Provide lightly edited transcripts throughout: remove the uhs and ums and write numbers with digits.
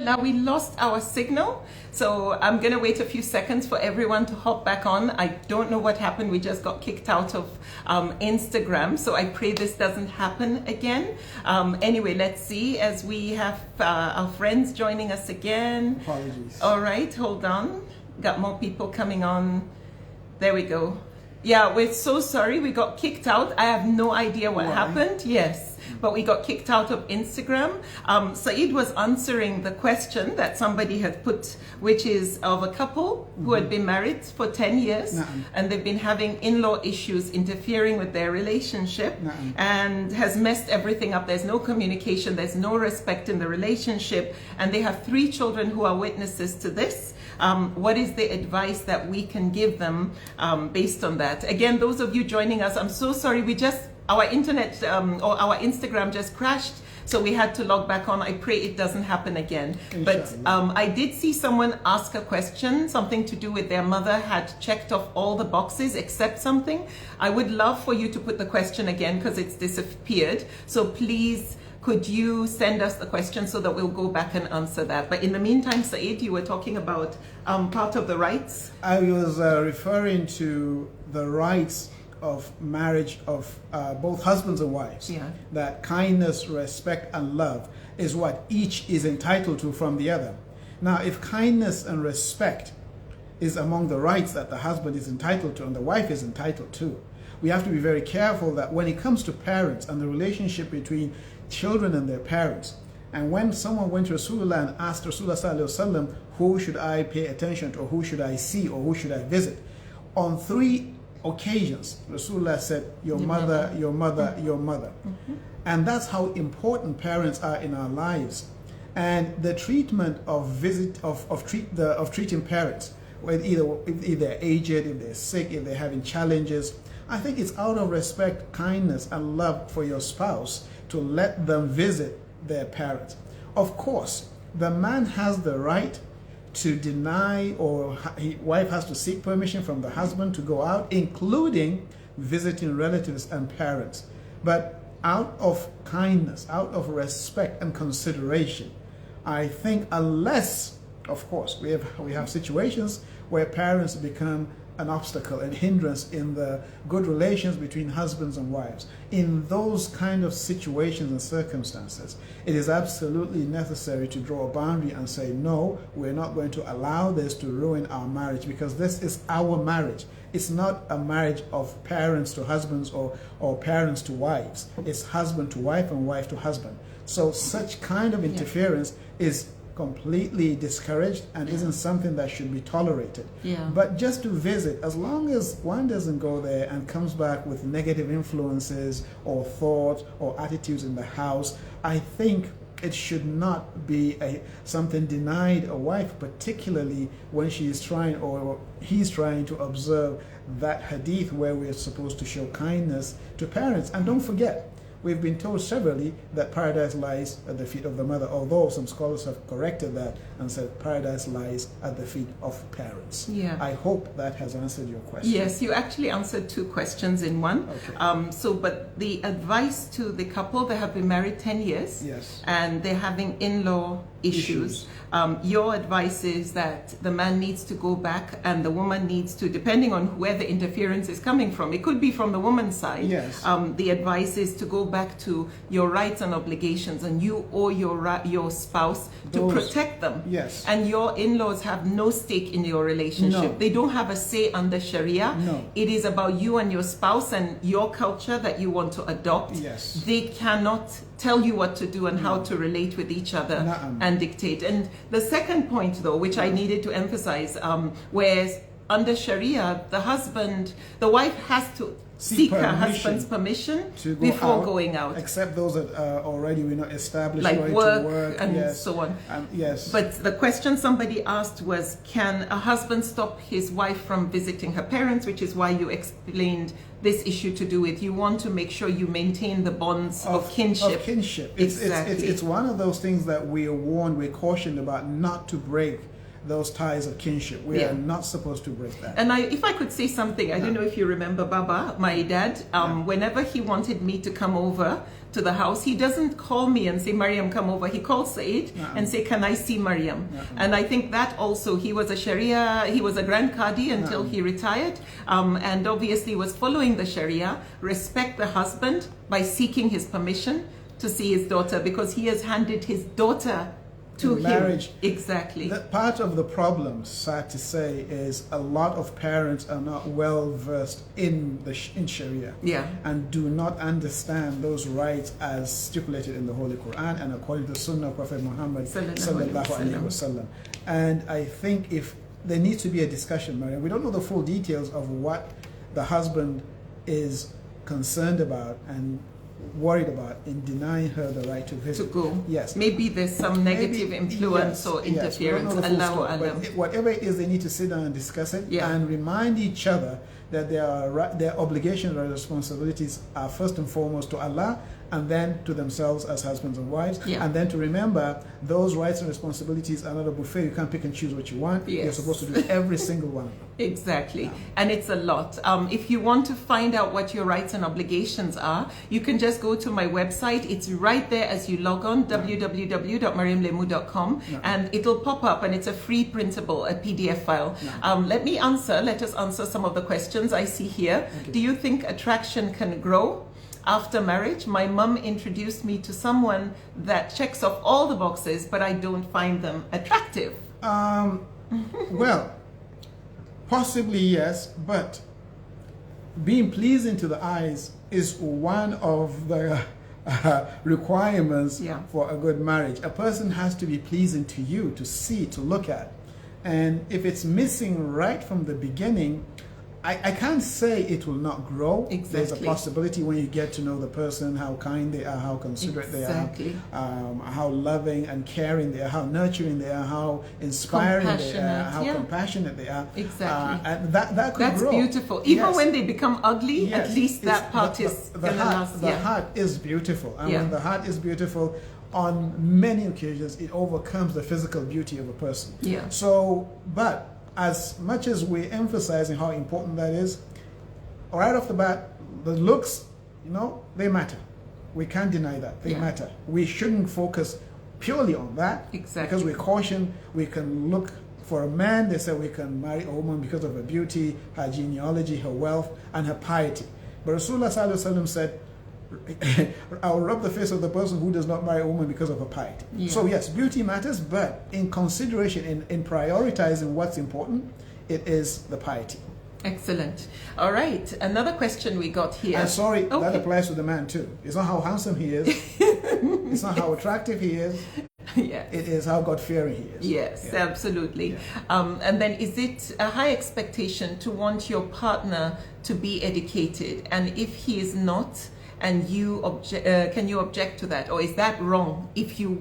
Now we lost our signal, so I'm gonna wait a few seconds for everyone to hop back on. I don't know what happened. We just got kicked out of Instagram, so I pray this doesn't happen again. Anyway, let's see as we have our friends joining us again. Apologies. All right, hold on. Got more people coming on. There we go. Yeah, we're so sorry. We got kicked out. I have no idea what happened. Yes, but we got kicked out of Instagram. Saeed was answering the question that somebody had put, which is of a couple who had been married for 10 years and they've been having in-law issues interfering with their relationship and has messed everything up. There's no communication. There's no respect in the relationship. And they have 3 children who are witnesses to this. What is the advice that we can give them based on that? Again, those of you joining us, I'm so sorry. Our internet or our Instagram just crashed, so we had to log back on. I pray it doesn't happen again. But I did see someone ask a question, something to do with their mother had checked off all the boxes except something. I would love for you to put the question again because it's disappeared. So please, could you send us the question so that we'll go back and answer that? But in the meantime, Saeed, you were talking about part of the rights. I was referring to the rights of marriage of both husbands and wives. That kindness, respect, and love is what each is entitled to from the other. Now, if kindness and respect is among the rights that the husband is entitled to and the wife is entitled to, we have to be very careful that when it comes to parents and the relationship between children and their parents, and when someone went to Rasulullah and asked Rasulullah sallallahu alaihi wasallam, who should I pay attention to, or who should I see, or who should I visit? On 3 occasions, Rasulullah said, your mother, your mother, your mother. And that's how important parents are in our lives. And the treatment of treating parents, if they're aged, if they're sick, if they're having challenges, I think it's out of respect, kindness, and love for your spouse to let them visit their parents. Of course, the man has the right to deny, or wife has to seek permission from the husband to go out, including visiting relatives and parents. But out of kindness, out of respect and consideration, I think, unless, of course, we have situations where parents become an obstacle and hindrance in the good relations between husbands and wives. In those kind of situations and circumstances, it is absolutely necessary to draw a boundary and say, no, we're not going to allow this to ruin our marriage, because this is our marriage. It's not a marriage of parents to husbands or parents to wives. It's husband to wife and wife to husband. So such kind of interference is completely discouraged and isn't something that should be tolerated. But just to visit, as long as one doesn't go there and comes back with negative influences or thoughts or attitudes in the house, I think it should not be something denied a wife, particularly when she is trying or he's trying to observe that hadith where we're supposed to show kindness to parents. And don't forget, we've been told severally that paradise lies at the feet of the mother, although some scholars have corrected that and said paradise lies at the feet of parents. I hope that has answered your question. Yes, you actually answered 2 questions in one. But the advice to the couple, they have been married 10 years and they're having in-law issues. Your advice is that the man needs to go back and the woman needs to, depending on where the interference is coming from, it could be from the woman's side. The advice is to go back to your rights and obligations, and you owe your spouse to protect them. And your in-laws have no stake in your relationship. They don't have a say under Sharia. It is about you and your spouse and your culture that you want to adopt. They cannot tell you what to do and how to relate with each other and dictate. And the second point, though, which I needed to emphasize, whereas under Sharia, the wife has to seek her husband's permission before going out. Except those that are already established, like going work, to work and so on. But the question somebody asked was, can a husband stop his wife from visiting her parents, which is why you explained this issue to do with you want to make sure you maintain the bonds of kinship. It's one of those things that we are warned, we're cautioned about not to break those ties of kinship. We are not supposed to break that. And if I could say something, I don't know if you remember Baba, my dad, whenever he wanted me to come over to the house, he doesn't call me and say, Mariam, come over. He calls Said and say, can I see Mariam? And I think that also, he was a Sharia, he was a Grand Qadi until he retired, and obviously was following the Sharia. Respect the husband by seeking his permission to see his daughter, because he has handed his daughter to marriage. Him. Exactly. Part of the problem, sad to say, is a lot of parents are not well versed in Sharia, and do not understand those rights as stipulated in the Holy Quran and according to the Sunnah of Prophet Muhammad sallallahu alaihi wasallam. And I think if there needs to be a discussion, Mariam, we don't know the full details of what the husband is concerned about and worried about in denying her the right to visit. To go. Yes. Maybe there's some negative influence or interference. Whatever it is, they need to sit down and discuss it and remind each other that their obligations or responsibilities are first and foremost to Allah, and then to themselves as husbands and wives, and then to remember those rights and responsibilities are not a buffet. You can't pick and choose what you want. You're supposed to do every single one of them. Exactly. And it's a lot. If you want to find out what your rights and obligations are, you can just go to my website. It's right there as you log on, www.mariamlemu.com, and it'll pop up, and it's a free printable, a PDF file. Let us answer some of the questions I see here. Do you think attraction can grow after marriage? My mum introduced me to someone that checks off all the boxes, but I don't find them attractive. Well, possibly yes, but being pleasing to the eyes is one of the requirements for a good marriage. A person has to be pleasing to you, to see, to look at. And if it's missing right from the beginning, I can't say it will not grow. Exactly. There's a possibility when you get to know the person, how kind they are, how considerate they are, how loving and caring they are, how nurturing they are, how inspiring they are, how compassionate they are. Exactly. And that could grow. That's beautiful. Even when they become ugly, at least that part is going to last. The heart is beautiful. And when the heart is beautiful, on many occasions, it overcomes the physical beauty of a person. So, but as much as we're emphasizing how important that is, right off the bat, the looks, they matter. We can't deny that. They matter. We shouldn't focus purely on that. Exactly. Because we caution, we can look for a man, they say we can marry a woman because of her beauty, her genealogy, her wealth, and her piety. But Rasulullah said, I'll rub the face of the person who does not marry a woman because of her piety. So yes, beauty matters, but in consideration, in prioritizing what's important, it is the piety. Excellent. All right, another question we got here. And sorry, that applies to the man too. It's not how handsome he is. It's not how attractive he is. It is how God-fearing he is. Yes, absolutely. And then, is it a high expectation to want your partner to be educated? And if he is not, and can you object to that? Or is that wrong if you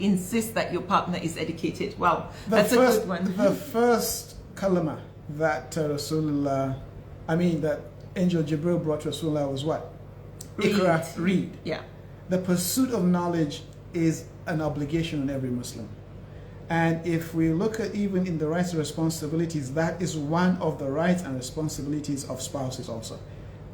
insist that your partner is educated? Wow, that's a good one. The first kalima that that Angel Jibril brought to Rasulullah was what? Iqra, read. The pursuit of knowledge is an obligation on every Muslim. And if we look at even in the rights and responsibilities, that is one of the rights and responsibilities of spouses also.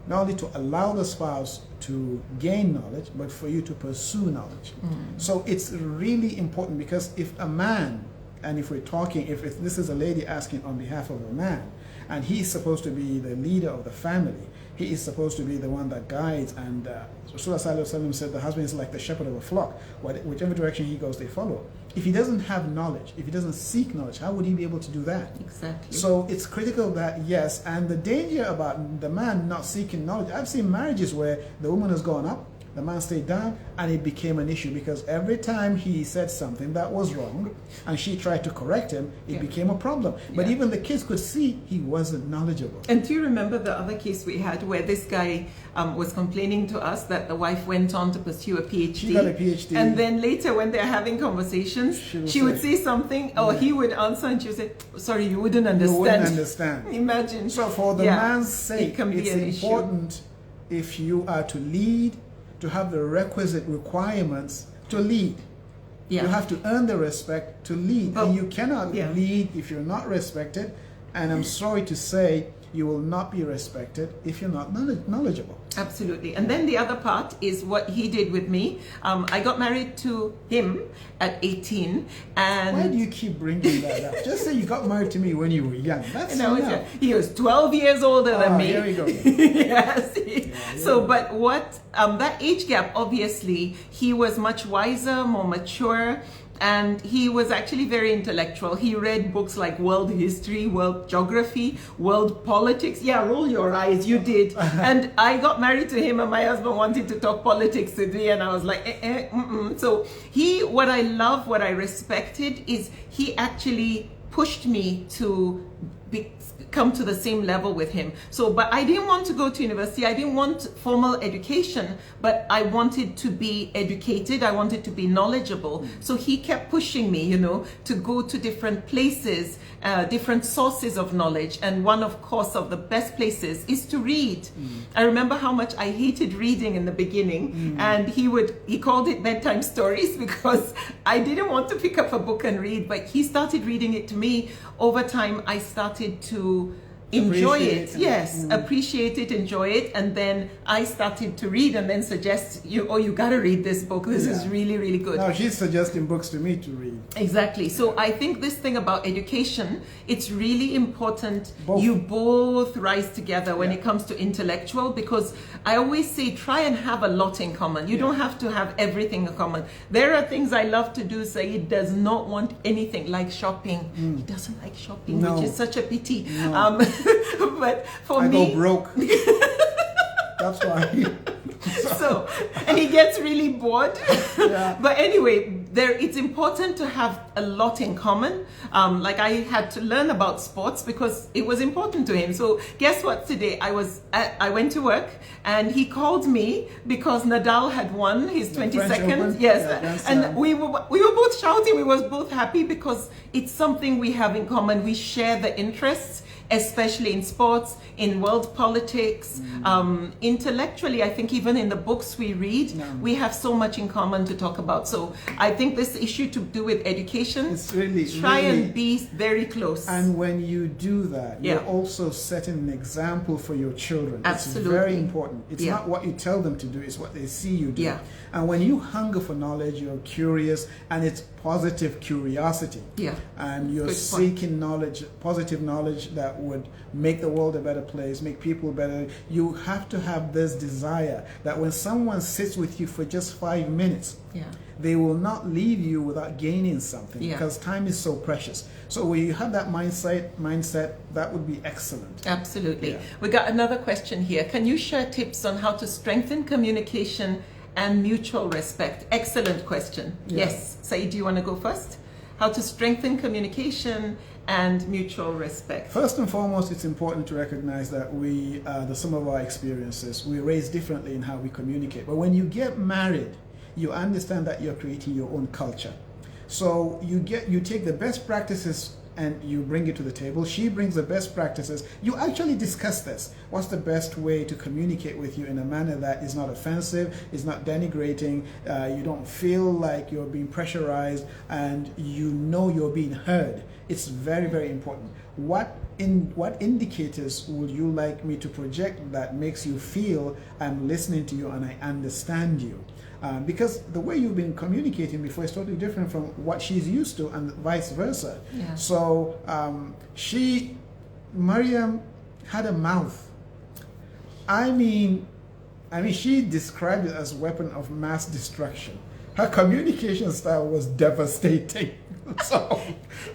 Not only to allow the spouse to gain knowledge, but for you to pursue knowledge. So it's really important, because if a man, and if we're talking, if this is a lady asking on behalf of a man, and he's supposed to be the leader of the family, he is supposed to be the one that guides, and Rasulullah said the husband is like the shepherd of a flock. Whichever direction he goes, they follow. If he doesn't have knowledge, if he doesn't seek knowledge, how would he be able to do that? Exactly. So it's critical that, yes, and the danger about the man not seeking knowledge, I've seen marriages where the woman has gone up, the man stayed down, and it became an issue because every time he said something that was wrong and she tried to correct him, it became a problem. But even the kids could see he wasn't knowledgeable. And do you remember the other case we had where this guy was complaining to us that the wife went on to pursue a PhD? She got a PhD. And then later when they're having conversations, she would say something, or he would answer, and she would say, sorry, you wouldn't understand. You wouldn't understand. Imagine. So for the man's sake, it's important if you are to lead, to have the requisite requirements to lead. Yeah. You have to earn the respect to lead. And you cannot lead if you're not respected. And I'm sorry to say, you will not be respected if you're not knowledgeable. Absolutely. And then the other part is what he did with me. I got married to him at 18. And why do you keep bringing that up? Just say you got married to me when you were young. That's enough. He was 12 years older than me. Here we go. Yes. So, but what, that age gap, obviously, he was much wiser, more mature. And he was actually very intellectual. He read books like world history, world geography, world politics. Yeah, roll your eyes, you did. And I got married to him and my husband wanted to talk politics with me and I was like, So what I respected is he actually pushed me to come to the same level with him. So, but I didn't want to go to university. I didn't want formal education, but I wanted to be educated. I wanted to be knowledgeable. So he kept pushing me, to go to different places, different sources of knowledge. And one, of course, of the best places is to read. I remember how much I hated reading in the beginning. And he called it bedtime stories because I didn't want to pick up a book and read, but he started reading it to me. Over time, I started to enjoy it. Yes, appreciate it, enjoy it. And then I started to read and then suggest you got to read this book. This is really, really good. Now she's suggesting books to me to read. Exactly. So I think this thing about education, it's really important you both rise together when it comes to intellectual, because I always say try and have a lot in common. You don't have to have everything in common. There are things I love to do. Saeed does not want anything like shopping. He doesn't like shopping, which is such a pity. No. But for me, I go broke. That's why. So, and he gets really bored. But anyway, it's important to have a lot in common. Like I had to learn about sports because it was important to him. So guess what? Today I went to work and he called me because Nadal had won his 22nd. Yes, and we were both shouting. We were both happy because it's something we have in common. We share the interests, especially in sports, in world politics, intellectually. I think even in the books we read, we have so much in common to talk about. So I think this issue to do with education, try and be very close. And when you do that, you're also setting an example for your children. Absolutely. It's very important. It's not what you tell them to do, it's what they see you do. And when you hunger for knowledge, you're curious, and it's positive curiosity. And you're seeking knowledge, positive knowledge that would make the world a better place, make people better. You have to have this desire that when someone sits with you for just 5 minutes, they will not leave you without gaining something, because time is so precious. So when you have that mindset, that would be excellent. Absolutely. We got another question here. Can you share tips on how to strengthen communication and mutual respect? Excellent question. Yes. Saeed, do you want to go first? How to strengthen communication and mutual respect. First and foremost, it's important to recognize that the sum of our experiences, we raise differently in how we communicate. But when you get married, you understand that you're creating your own culture. So you take the best practices and you bring it to the table. She brings the best practices. You actually discuss this. What's the best way to communicate with you in a manner that is not offensive, is not denigrating, you don't feel like you're being pressurized, and you're being heard. It's very, very important. What indicators would you like me to project that makes you feel I'm listening to you and I understand you? Because the way you've been communicating before is totally different from what she's used to, and vice versa. So Mariam had a mouth. I mean, she described it as a weapon of mass destruction. Her communication style was devastating. So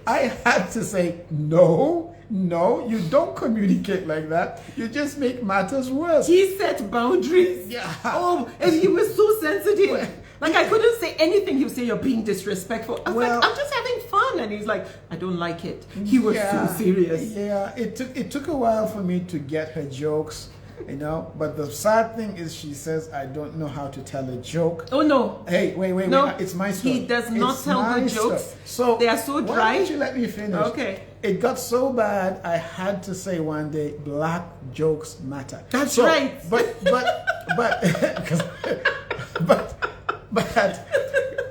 I had to say, no, you don't communicate like that. You just make matters worse. He set boundaries. Oh, and he was so sensitive. Like I couldn't say anything. He would say, you're being disrespectful. I was like, I'm just having fun. And he's like, I don't like it. He was so serious. It took a while for me to get her jokes. But the sad thing is she says I don't know how to tell a joke. Oh no. Hey, wait, it's my story. He does not tell good jokes. So they are so dry. Why don't you let me finish? Okay. It got so bad I had to say one day, black jokes matter. That's right. But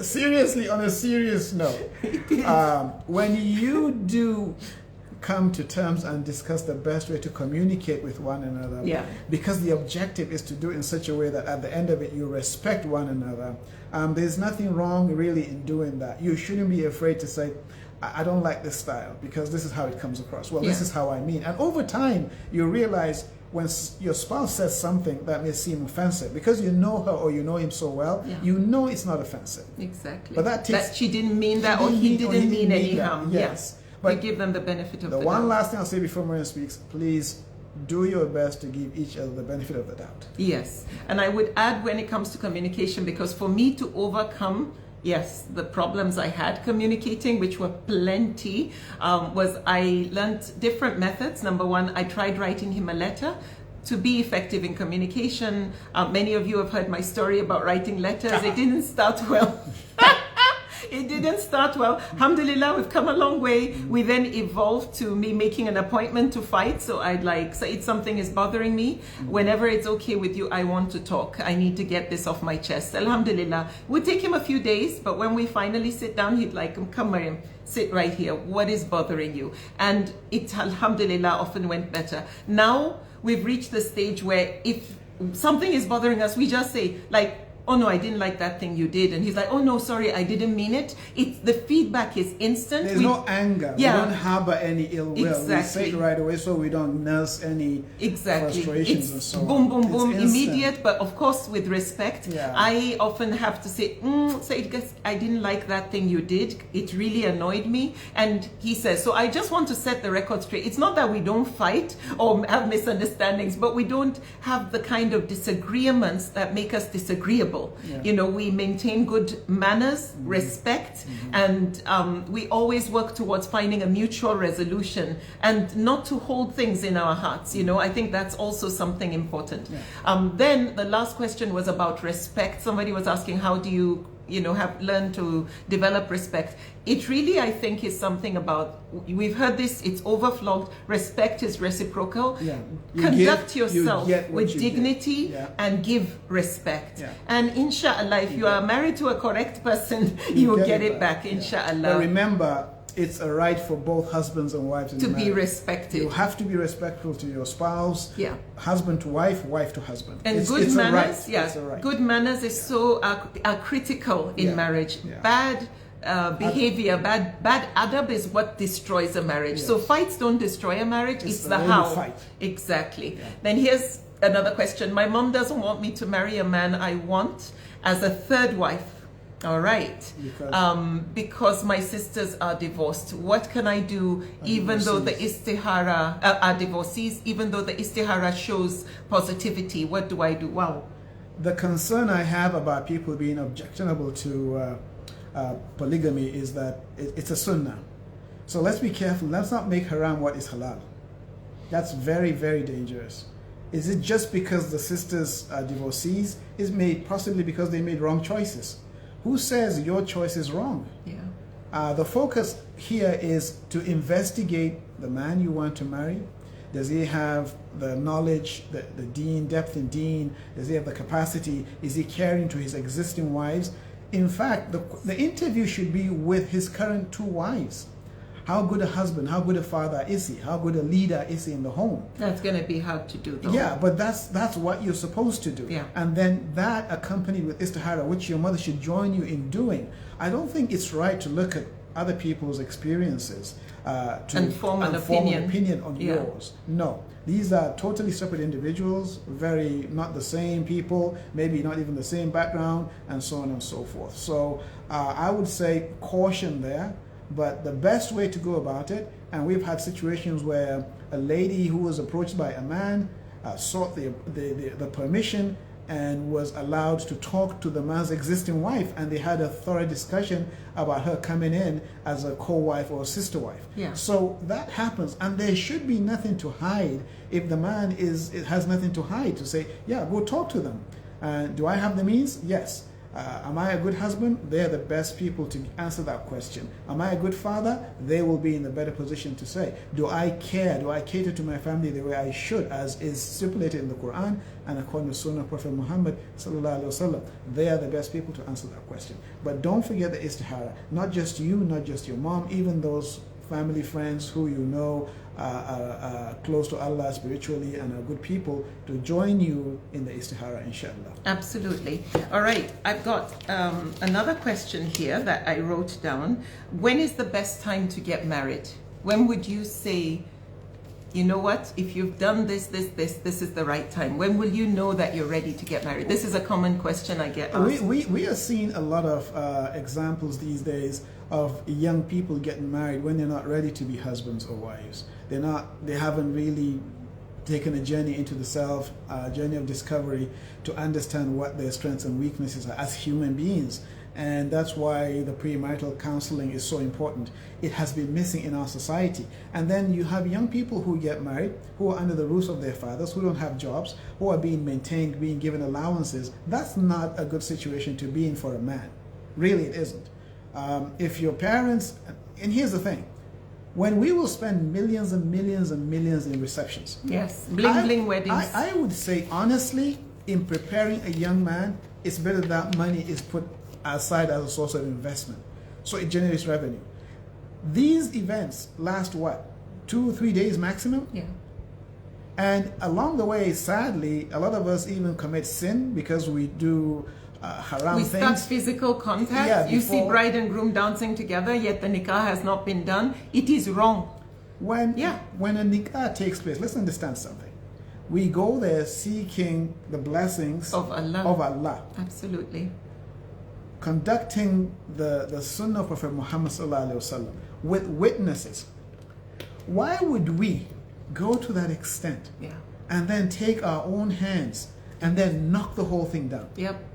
seriously, on a serious note, when you do come to terms and discuss the best way to communicate with one another, because the objective is to do it in such a way that at the end of it you respect one another, there's nothing wrong really in doing that. You shouldn't be afraid to say, I don't like this style because this is how it comes across. Well, this is how I mean. And over time, you realize when your spouse says something that may seem offensive, because you know her or you know him so well, you know it's not offensive. Exactly. But that she didn't mean that, or he didn't mean any harm. Yes. But you give them the benefit of the doubt. The one last thing I'll say before Mariam speaks, please do your best to give each other the benefit of the doubt. Yes. And I would add when it comes to communication, because for me to overcome the problems I had communicating, which were plenty, was I learned different methods. Number one, I tried writing him a letter. To be effective in communication, many of you have heard my story about writing letters. It didn't start well. It didn't start well. Alhamdulillah, we've come a long way. We then evolved to me making an appointment to fight. So I'd like, so if something is bothering me, whenever it's okay with you, I want to talk. I need to get this off my chest. Alhamdulillah. It would take him a few days, but when we finally sit down, he'd like, come Mariam, sit right here. What is bothering you? And it, alhamdulillah, often went better. Now we've reached the stage where if something is bothering us, we just say, like, oh no, I didn't like that thing you did. And he's like, oh no, sorry, I didn't mean it. The feedback is instant. There's no anger. We don't harbor any ill will. Exactly. We say it right away so we don't nurse any frustrations and so on. Boom, boom, boom, immediate, but of course with respect. I often have to say, I didn't like that thing you did. It really annoyed me. And he says, so I just want to set the record straight. It's not that we don't fight or have misunderstandings, but we don't have the kind of disagreements that make us disagreeable. You know, we maintain good manners, respect, and we always work towards finding a mutual resolution and not to hold things in our hearts. You know, I think that's also something important. Then the last question was about respect. Somebody was asking, how do you have learned to develop respect? It really, I think, is something about, we've heard this, it's overflogged. Respect is reciprocal. Conduct yourself with dignity and give respect. And inshallah, if you are married to a correct person, you will get it back, inshallah. But remember, it's a right for both husbands and wives to be respected. You have to be respectful to your spouse, husband to wife, wife to husband. And good manners, good manners is so critical in marriage. Bad behavior, bad adab is what destroys a marriage. So fights don't destroy a marriage, it's the how. Fight. Exactly. Then here's another question. My mom doesn't want me to marry a man I want as a third wife. All right. Because my sisters are divorced. What can I do even though the istihara are divorcees, even though the istihara shows positivity? What do I do? Wow. The concern I have about people being objectionable to polygamy is that it's a sunnah. So let's be careful. Let's not make haram what is halal. That's very, very dangerous. Is it just because the sisters are divorcees? It's possibly because they made wrong choices. Who says your choice is wrong? The focus here is to investigate the man you want to marry. Does he have the knowledge, the deen, depth in deen? Does he have the capacity? Is he caring to his existing wives? In fact, the interview should be with his current two wives. How good a husband, how good a father is he? How good a leader is he in the home? That's going to be hard to do, though. Yeah, but that's what you're supposed to do. And then that accompanied with istihara, which your mother should join you in doing. I don't think it's right to look at other people's experiences and form an opinion on yours. No. These are totally separate individuals, very not the same people, maybe not even the same background, and so on and so forth. So I would say caution there. But the best way to go about it, and we've had situations where a lady who was approached by a man sought the permission and was allowed to talk to the man's existing wife, and they had a thorough discussion about her coming in as a co-wife or a sister wife. So that happens, and there should be nothing to hide if the man has nothing to hide, to say, yeah, go talk to them. Do I have the means? Yes. Am I a good husband? They're the best people to answer that question. Am I a good father? They will be in a better position to say. Do I care? Do I cater to my family the way I should, as is stipulated in the Quran and according to Sunnah Prophet Muhammad sallallahu alaihi wasallam? They are the best people to answer that question. But don't forget the istihara. Not just you, not just your mom, even those family friends who you know are close to Allah spiritually and are good people, to join you in the istihara, inshallah. Absolutely. All right, I've got another question here that I wrote down. When is the best time to get married? When would you say, you know what, if you've done this is the right time? When will you know that you're ready to get married? This is a common question I get asked. We are seeing a lot of examples these days of young people getting married when they're not ready to be husbands or wives. They haven't really taken a journey into the self, a journey of discovery to understand what their strengths and weaknesses are as human beings. And that's why the premarital counseling is so important. It has been missing in our society. And then you have young people who get married, who are under the roofs of their fathers, who don't have jobs, who are being maintained, being given allowances. That's not a good situation to be in for a man. Really, it isn't. If your parents, and here's the thing, when we will spend millions and millions and millions in receptions. Yes, bling weddings. I would say, honestly, in preparing a young man, it's better that money is put aside as a source of investment, so it generates revenue. These events last what, 2 or 3 days maximum? Yeah. And along the way, sadly, a lot of us even commit sin because we do haram we things. start physical contact. Yeah, you see bride and groom dancing together, yet the nikah has not been done. It is wrong. When a nikah takes place, let's understand something. We go there seeking the blessings of Allah. Absolutely. Conducting the sunnah of Prophet Muhammad sallallahu alaihi wasallam with witnesses. Why would we go to that extent and then take our own hands and then knock the whole thing down? Yep.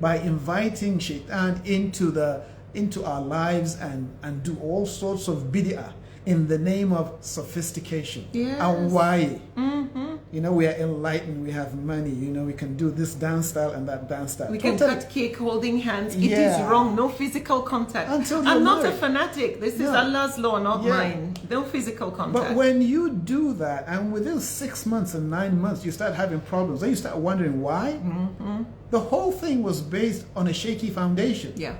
By inviting shaitan into our lives and do all sorts of bid'ah in the name of sophistication. Yes. And why? Mm-hmm. You know, we are enlightened, we have money, you know, we can do this dance style and that dance style. We can cut cake holding hands. It is wrong. No physical contact. I'm not a fanatic. This is Allah's law, not mine. No physical contact. But when you do that, and within 6 months and 9 months, you start having problems, then you start wondering why. Mm-hmm. The whole thing was based on a shaky foundation. Yeah.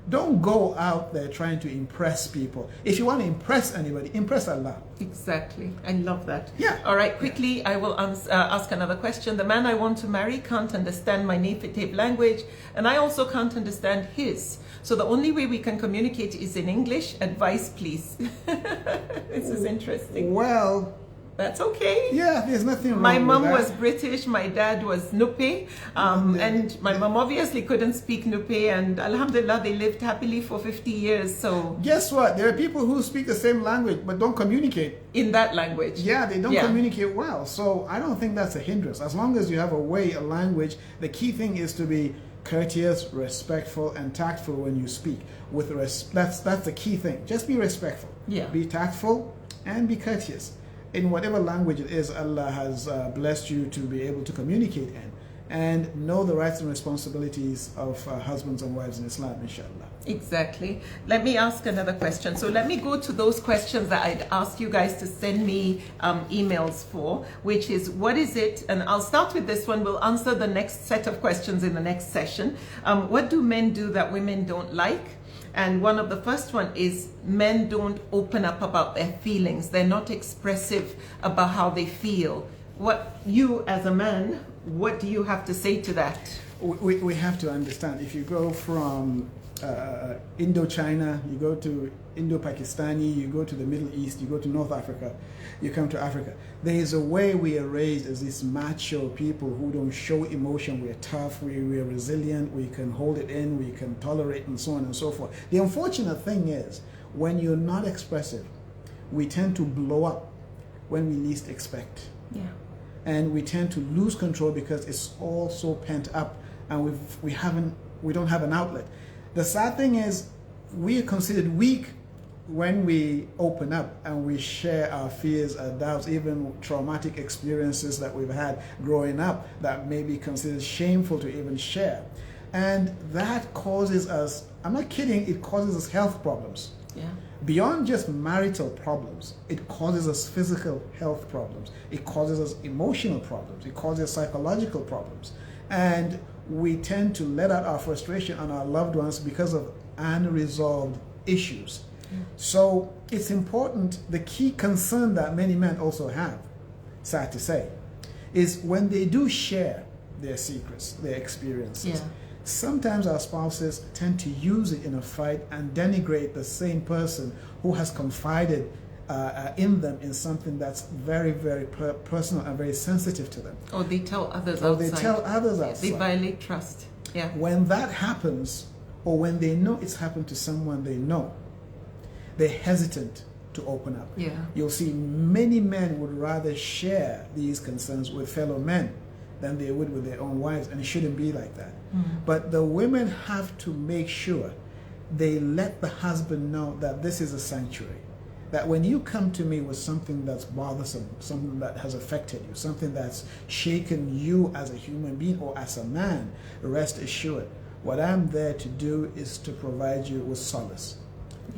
Don't go out there trying to impress people. If you want to impress anybody, impress Allah. Exactly. I love that. Yeah. All right, quickly, I will ask another question. The man I want to marry can't understand my native language, and I also can't understand his. So the only way we can communicate is in English. Advice, please. This is interesting. Well, that's okay. Yeah, there's nothing wrong My mom with that. was British, my dad was Nupe, and my mom obviously couldn't speak Nupe, and alhamdulillah, they lived happily for 50 years, so... Guess what? There are people who speak the same language but don't communicate. In that language. Yeah, they don't communicate well, so I don't think that's a hindrance. As long as you have a way, a language, the key thing is to be courteous, respectful, and tactful when you speak. That's the key thing. Just be respectful. Yeah. Be tactful and be courteous. In whatever language it is Allah has blessed you to be able to communicate in, and know the rights and responsibilities of husbands and wives in Islam, inshallah. Exactly. Let me ask another question. So let me go to those questions that I'd ask you guys to send me emails for, which is, what is it, and I'll start with this one, we'll answer the next set of questions in the next session. What do men do that women don't like? And one of the first one is, men don't open up about their feelings. They're not expressive about how they feel. What you as a man, what do you have to say to that? We have to understand, if you go from Indochina, you go to Indo-Pakistani, you go to the Middle East, you go to North Africa, you come to Africa. There is a way we are raised as these macho people who don't show emotion. We're tough, we're resilient, we can hold it in, we can tolerate, and so on and so forth. The unfortunate thing is, when you're not expressive, we tend to blow up when we least expect. Yeah. And we tend to lose control because it's all so pent up, and we don't have an outlet. The sad thing is, we are considered weak when we open up and we share our fears, our doubts, even traumatic experiences that we've had growing up that may be considered shameful to even share. And that causes us, I'm not kidding, it causes us health problems. Yeah. Beyond just marital problems, it causes us physical health problems. It causes us emotional problems. It causes psychological problems. And we tend to let out our frustration on our loved ones because of unresolved issues. So it's important, the key concern that many men also have, sad to say, is when they do share their secrets, their experiences. Sometimes our spouses tend to use it in a fight and denigrate the same person who has confided in them in something that's very, very personal and very sensitive to them. Or they tell others outside. They tell others outside. They violate trust. Yeah. When that happens, or when they know it's happened to someone they know, they're hesitant to open up. Yeah. You'll see many men would rather share these concerns with fellow men than they would with their own wives, and it shouldn't be like that. But the women have to make sure they let the husband know that this is a sanctuary, that when you come to me with something that's bothersome, something that has affected you, something that's shaken you as a human being or as a man, rest assured, what I'm there to do is to provide you with solace,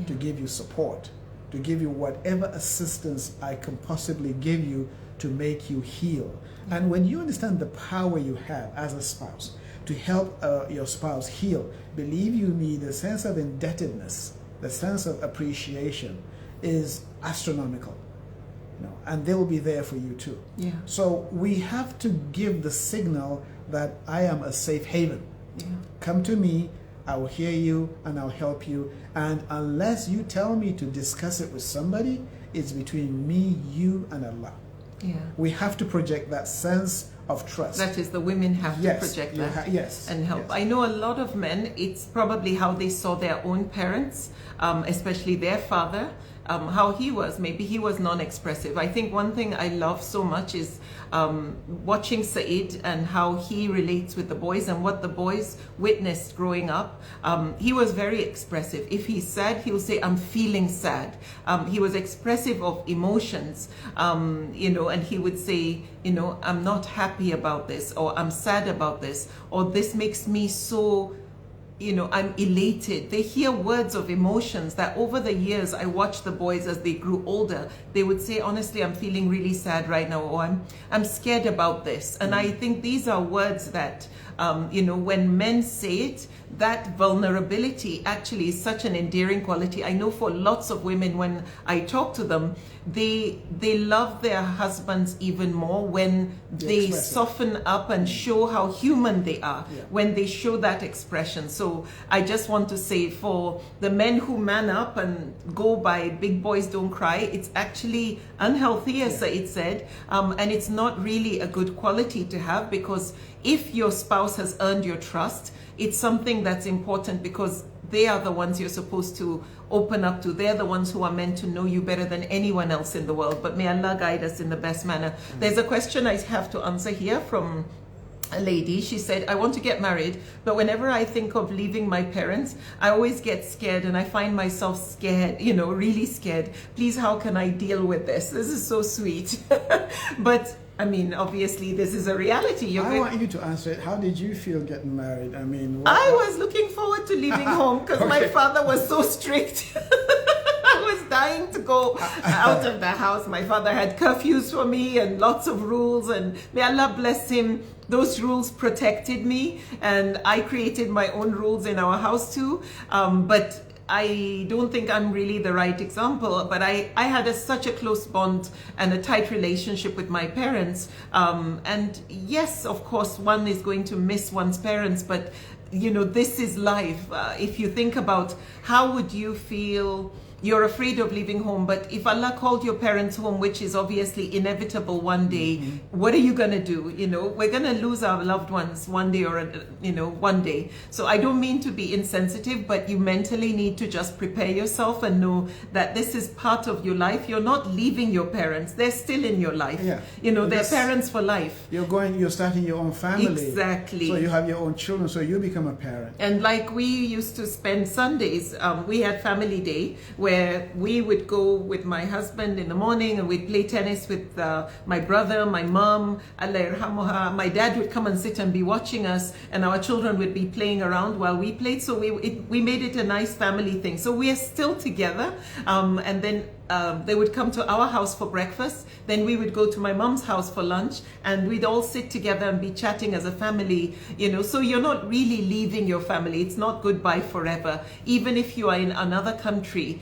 to give you support, to give you whatever assistance I can possibly give you to make you heal. And when you understand the power you have as a spouse to help your spouse heal, believe you me, the sense of indebtedness, the sense of appreciation is astronomical. And they will be there for you too. Yeah. So we have to give the signal that I am a safe haven. Yeah. Come to me, I will hear you and I'll help you. And unless you tell me to discuss it with somebody, it's between me, you, and Allah. Yeah. We have to project that sense of trust. That is, the women have to project that and help. Yes. I know a lot of men, it's probably how they saw their own parents, especially their father, how he was. Maybe he was non-expressive. I think one thing I love so much is watching Said and how he relates with the boys and what the boys witnessed growing up. He was very expressive. If he's sad, he'll say, I'm feeling sad. He was expressive of emotions, and he would say, I'm not happy about this, or I'm sad about this, or this makes me so, I'm elated. They hear words of emotions that over the years, I watched the boys as they grew older, they would say, honestly, I'm feeling really sad right now, or I'm scared about this. And I think these are words that, when men say it, that vulnerability actually is such an endearing quality. I know for lots of women, when I talk to them, they love their husbands even more when they soften up and show how human they are, when they show that expression. So I just want to say, for the men who man up and go by big boys don't cry, it's actually unhealthy, as Said said, and it's not really a good quality to have, because if your spouse has earned your trust, it's something that's important, because they are the ones you're supposed to open up to. They're the ones who are meant to know you better than anyone else in the world. But may Allah guide us in the best manner. There's a question I have to answer here from a lady. She said, I want to get married, but whenever I think of leaving my parents, I always get scared, and I find myself scared, really scared. Please, how can I deal with this? This is so sweet. But I mean, obviously, this is a reality. I want you to answer it. How did you feel getting married? I mean, I was looking forward to leaving home because my father was so strict. I was dying to go out of the house. My father had curfews for me and lots of rules, and may Allah bless him, those rules protected me, and I created my own rules in our house too. But I don't think I'm really the right example, but I had such a close bond and a tight relationship with my parents. And yes, of course, one is going to miss one's parents, but this is life. If you think about how would you feel, you're afraid of leaving home, but if Allah called your parents home, which is obviously inevitable one day, what are you going to do? We're going to lose our loved ones one day or, one day. So I don't mean to be insensitive, but you mentally need to just prepare yourself and know that this is part of your life. You're not leaving your parents. They're still in your life. Yeah. They're parents for life. You're starting your own family. Exactly. So you have your own children, so you become a parent. And like we used to spend Sundays, we had family day where where we would go with my husband in the morning and we'd play tennis with my brother, my mom, Allah yarhamuha. My dad would come and sit and be watching us, and our children would be playing around while we played. So we made it a nice family thing. So we are still together, and then they would come to our house for breakfast, then we would go to my mom's house for lunch, and we'd all sit together and be chatting as a family, you know. So you're not really leaving your family. It's not goodbye forever. Even if you are in another country,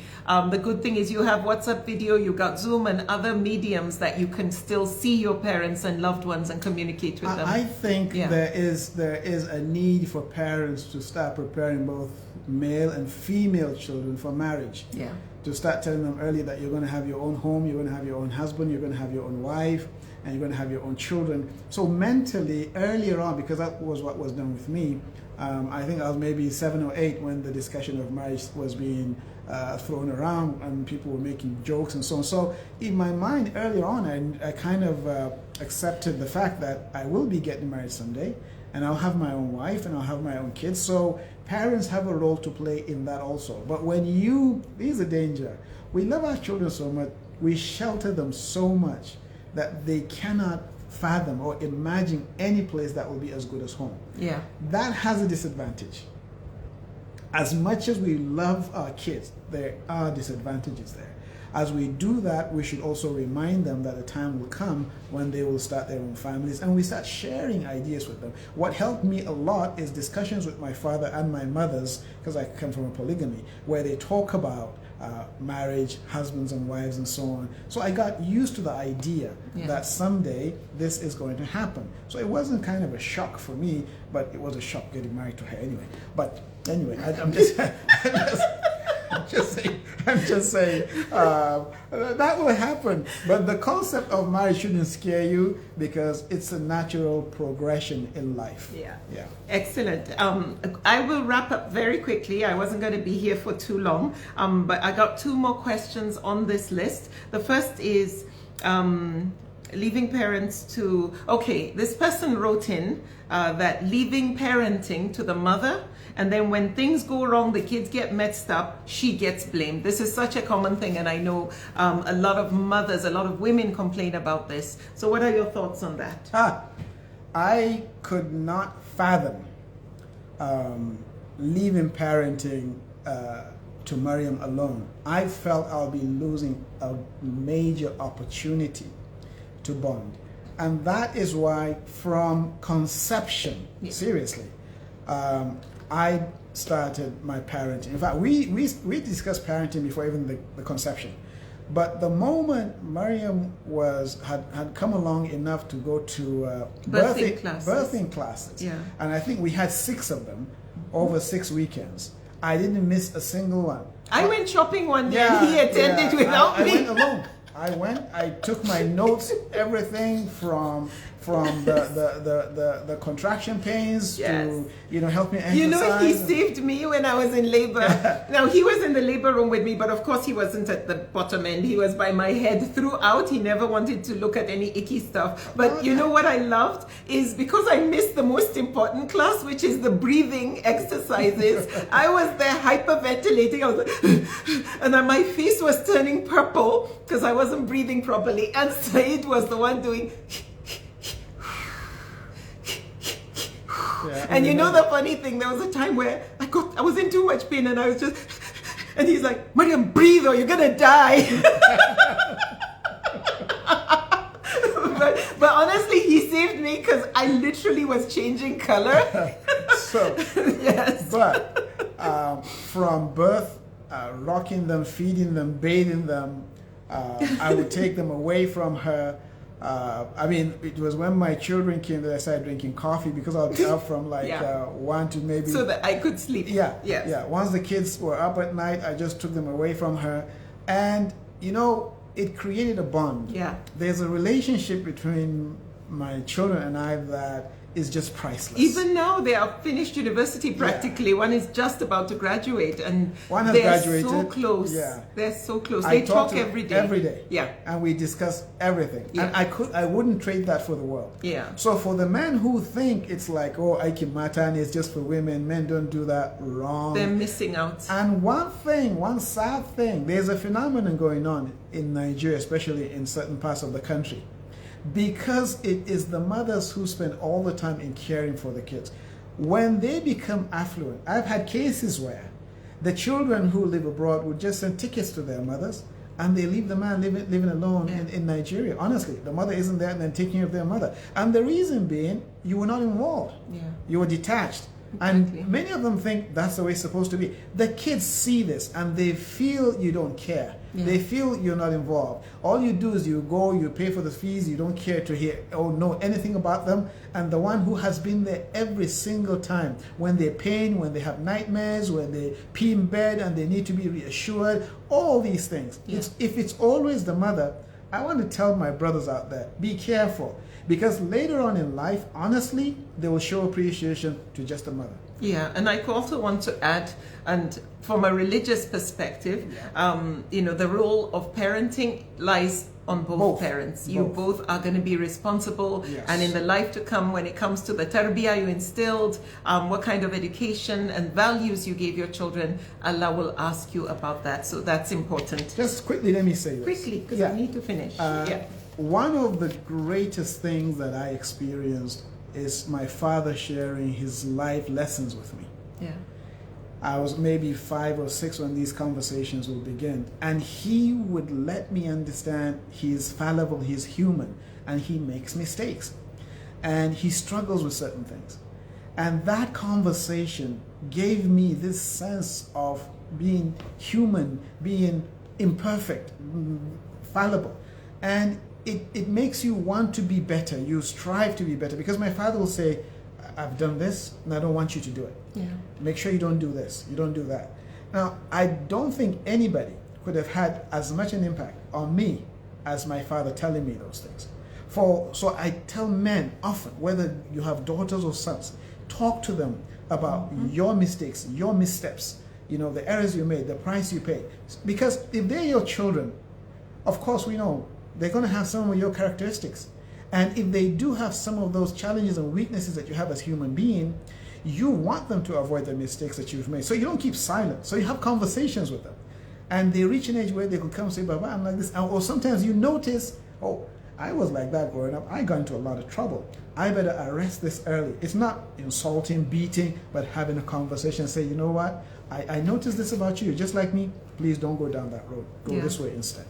the good thing is you have WhatsApp video, you got Zoom and other mediums that you can still see your parents and loved ones and communicate with them. I think there is a need for parents to start preparing both male and female children for marriage. Yeah. To start telling them early that you're going to have your own home, you're going to have your own husband, you're going to have your own wife, and you're going to have your own children. So mentally, earlier on, because that was what was done with me, I think I was maybe 7 or 8 when the discussion of marriage was being thrown around and people were making jokes and so on. So in my mind, earlier on, I kind of accepted the fact that I will be getting married someday, and I'll have my own wife and I'll have my own kids. So parents have a role to play in that also. But when here's a danger. We love our children so much, we shelter them so much that they cannot fathom or imagine any place that will be as good as home. Yeah. That has a disadvantage. As much as we love our kids, there are disadvantages there. As we do that, we should also remind them that a time will come when they will start their own families, and we start sharing ideas with them. What helped me a lot is discussions with my father and my mother's, because I come from a polygamy, where they talk about marriage, husbands and wives and so on. So I got used to the idea that someday this is going to happen. So it wasn't kind of a shock for me, but it was a shock getting married to her anyway. But anyway, I'm just... I'm just saying that will happen. But the concept of marriage shouldn't scare you because it's a natural progression in life. Yeah. Yeah. Excellent. I will wrap up very quickly. I wasn't going to be here for too long, but I got 2 more questions on this list. The first is leaving parents to... Okay, this person wrote in that leaving parenting to the mother, and then when things go wrong, the kids get messed up, she gets blamed. This is such a common thing, and I know a lot of mothers, a lot of women complain about this. So what are your thoughts on that? I could not fathom leaving parenting to Mariam alone. I felt I'll be losing a major opportunity to bond. And that is why from conception, seriously, I started my parenting. In fact, we discussed parenting before even the conception. But the moment Mariam had come along enough to go to birthing classes, and I think we had 6 of them over 6 weekends. I didn't miss a single one. I went shopping one day and he attended without me. I went alone. I took my notes, everything from the contraction pains to help me exercise. You know, he saved me when I was in labor. Now, he was in the labor room with me, but of course he wasn't at the bottom end. He was by my head throughout. He never wanted to look at any icky stuff. But you know what I loved is because I missed the most important class, which is the breathing exercises. I was there hyperventilating. I was like, and then my face was turning purple because I wasn't breathing properly. And Said was the one doing... and you know the funny thing, there was a time where I was in too much pain and I was just, and he's like, Mariam, breathe or you're gonna die. but honestly, he saved me because I literally was changing color. So, yes. But from birth, rocking them, feeding them, bathing them, I would take them away from her. I mean, it was when my children came that I started drinking coffee because I would be up from 1 to maybe... So that I could sleep. Yeah. Once the kids were up at night, I just took them away from her. And, it created a bond. Yeah. There's a relationship between my children and I that is just priceless. Even now, they are finished university practically. One is just about to graduate, and one has they're graduated. so close. Yeah. They're so close. They talk every day. Every day. Yeah. And we discuss everything. Yeah. And I wouldn't trade that for the world. Yeah. So for the men who think it's like, oh, Aikimatan is just for women, men don't do that, wrong. They're missing out. And one sad thing, there's a phenomenon going on in Nigeria, especially in certain parts of the country. Because it is the mothers who spend all the time in caring for the kids. When they become affluent, I've had cases where the children who live abroad would just send tickets to their mothers, and they leave the man living alone in Nigeria. Honestly, the mother isn't there and then taking care of their mother. And the reason being, you were not involved. Yeah. You were detached. Exactly. And many of them think that's the way it's supposed to be. The kids see this and they feel you don't care. Yeah. They feel you're not involved. All you do is you go, you pay for the fees, you don't care to hear or know anything about them. And the one who has been there every single time, when they're pain, when they have nightmares, when they pee in bed and they need to be reassured, all these things. Yeah. If it's always the mother, I want to tell my brothers out there, be careful. Because later on in life, honestly, they will show appreciation to just the mother. Yeah, and I also want to add, and from a religious perspective, the role of parenting lies on both parents. You both are going to be responsible, yes. And in the life to come, when it comes to the tarbiyah you instilled, what kind of education and values you gave your children, Allah will ask you about that. So that's important. Just quickly, let me say this. Quickly, because I need to finish. One of the greatest things that I experienced is my father sharing his life lessons with me. Yeah. I was maybe 5 or 6 when these conversations would begin, and he would let me understand he's fallible, he's human, and he makes mistakes, and he struggles with certain things. And that conversation gave me this sense of being human, being imperfect, fallible, and it makes you want to be better. You strive to be better, because my father will say, I've done this and I don't want you to do it. Yeah. Make sure you don't do this, you don't do that. Now, I don't think anybody could have had as much an impact on me as my father telling me those things. So I tell men often, whether you have daughters or sons, talk to them about your mistakes, your missteps, the errors you made, the price you paid. Because if they're your children, of course we know they're going to have some of your characteristics. And if they do have some of those challenges and weaknesses that you have as a human being, you want them to avoid the mistakes that you've made. So you don't keep silent. So you have conversations with them. And they reach an age where they could come and say, Baba, I'm like this. Or sometimes you notice, oh, I was like that growing up. I got into a lot of trouble. I better arrest this early. It's not insulting, beating, but having a conversation. Say, you know what? I noticed this about you. You're just like me. Please don't go down that road. Go this way instead.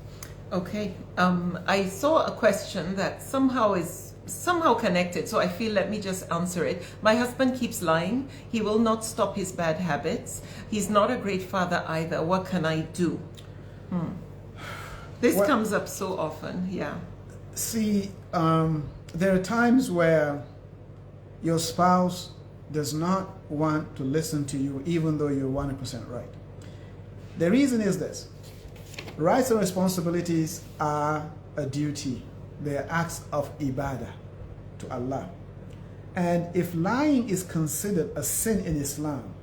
Okay. I saw a question that somehow connected, so I feel let me just answer it. My husband keeps lying. He will not stop his bad habits. He's not a great father either. What can I do? This comes up so often. Yeah. See, there are times where your spouse does not want to listen to you even though you're 100% right. The reason is this. Rights and responsibilities are a duty. They are acts of ibadah to Allah. And if lying is considered a sin in Islam,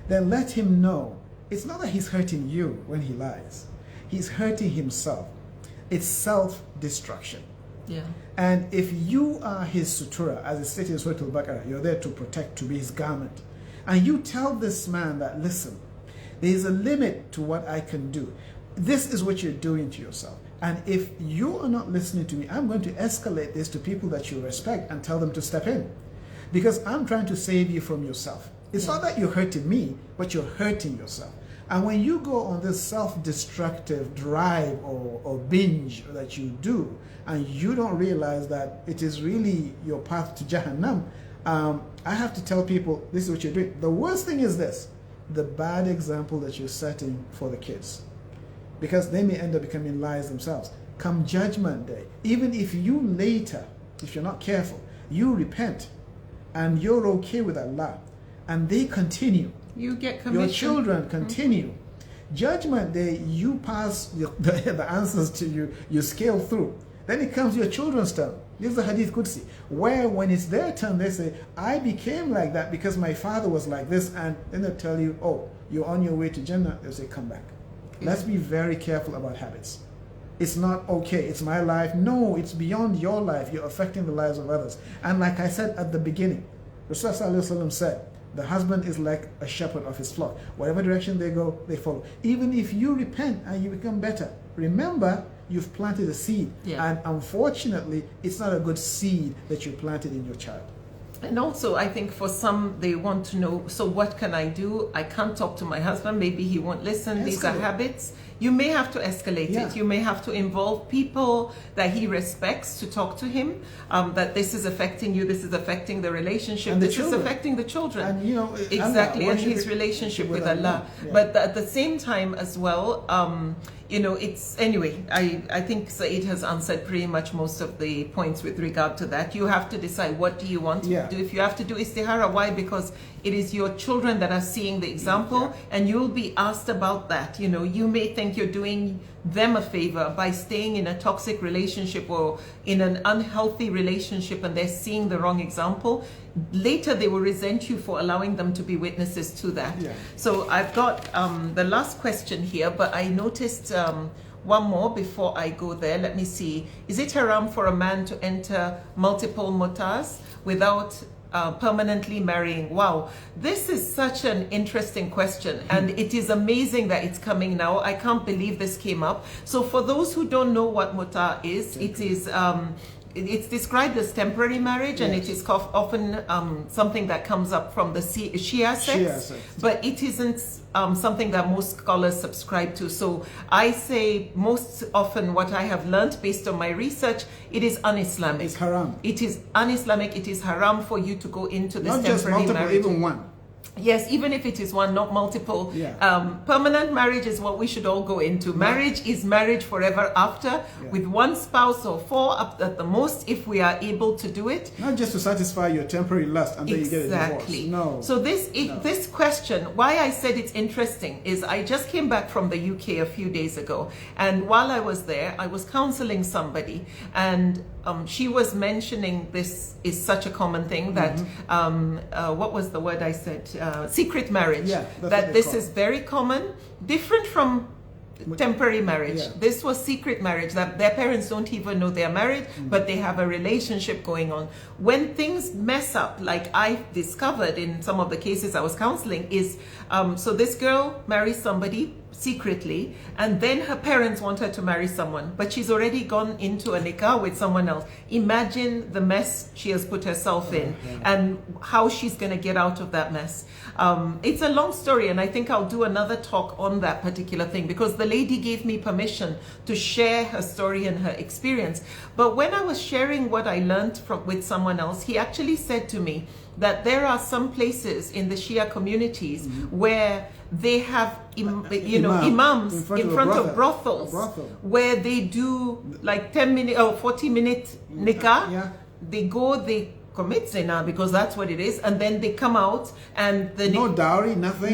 then let him know it's not that he's hurting you when he lies. He's hurting himself. It's self-destruction. Yeah. And if you are his sutura, as it stated in Surah Al-Baqarah, you're there to protect, to be his garment, and you tell this man that, listen, there's a limit to what I can do. This is what you're doing to yourself. And if you are not listening to me, I'm going to escalate this to people that you respect and tell them to step in. Because I'm trying to save you from yourself. It's not that you're hurting me, but you're hurting yourself. And when you go on this self-destructive drive or binge that you do, and you don't realize that it is really your path to Jahannam, I have to tell people, this is what you're doing. The worst thing is this, the bad example that you're setting for the kids. Because they may end up becoming liars themselves. Come Judgment Day, even if you later, if you're not careful, you repent and you're okay with Allah, and they continue, you get commission. Your children continue. Judgment Day, you pass the answers to you scale through. Then it comes your children's turn. This is the Hadith Qudsi, where when it's their turn, they say, I became like that because my father was like this. And then they'll tell you, oh, you're on your way to Jannah. They'll say, come back. Let's be very careful about habits. It's not, okay, it's my life. No, it's beyond your life. You're affecting the lives of others. And like I said at the beginning, Rasulullah said, the husband is like a shepherd of his flock. Whatever direction they go, they follow. Even if you repent and you become better, remember, you've planted a seed. Yeah. And unfortunately, it's not a good seed that you planted in your child. And also, I think for some, they want to know, so what can I do? I can't talk to my husband. Maybe he won't listen. These are habits. You may have to escalate it. You may have to involve people that he respects to talk to him, that this is affecting you, this is affecting the relationship, and this is affecting the children. And, you know, exactly, and his relationship with Allah. Yeah. But at the same time as well, you know, it's, anyway, I think Saeed has answered pretty much most of the points with regard to that. You have to decide, what do you want to do? If you have to do istihara, why? Because it is your children that are seeing the example, and you'll be asked about that. You know, you may think you're doing them a favor by staying in a toxic relationship or in an unhealthy relationship, and they're seeing the wrong example. Later they will resent you for allowing them to be witnesses to that. So I've got the last question here, but I noticed one more before I go there. Let me see. Is it haram for a man to enter multiple mutas without permanently marrying? Wow, this is such an interesting question, and it is amazing that it's coming now. I can't believe this came up. So for those who don't know what muta is, it is it's described as temporary marriage, and it is often something that comes up from the Shia sect, but it isn't something that most scholars subscribe to. So I say most often what I have learned based on my research, it is un-Islamic. It's haram. It is un-Islamic. It is haram for you to go into this not temporary just multiple, marriage. Even one. Yes, even if it is one, not multiple. Permanent marriage is what we should all go into. Marriage is marriage forever after, with one spouse or four up at the most, if we are able to do it. Not just to satisfy your temporary lust and then you get a divorce. No. So this question, why I said it's interesting, is I just came back from the UK a few days ago, and while I was there, I was counseling somebody, and she was mentioning this is such a common thing that what was the word I said? Secret marriage. That this is very common, different from temporary marriage. This was secret marriage, that their parents don't even know they're married, but they have a relationship going on. When things mess up, like I discovered in some of the cases I was counseling, is so this girl marries somebody secretly, and then her parents want her to marry someone, but she's already gone into a nikah with someone else. Imagine the mess she has put herself in, and how she's going to get out of that mess. It's a long story, and I think I'll do another talk on that particular thing, because the lady gave me permission to share her story and her experience. But when I was sharing what I learned with someone else, he actually said to me that there are some places in the Shia communities where they have imams in front of brothels, where they do like 10-minute or 40-minute nikah. They go, they commit zina, because that's what it is, and then they come out, and the no dowry, nothing,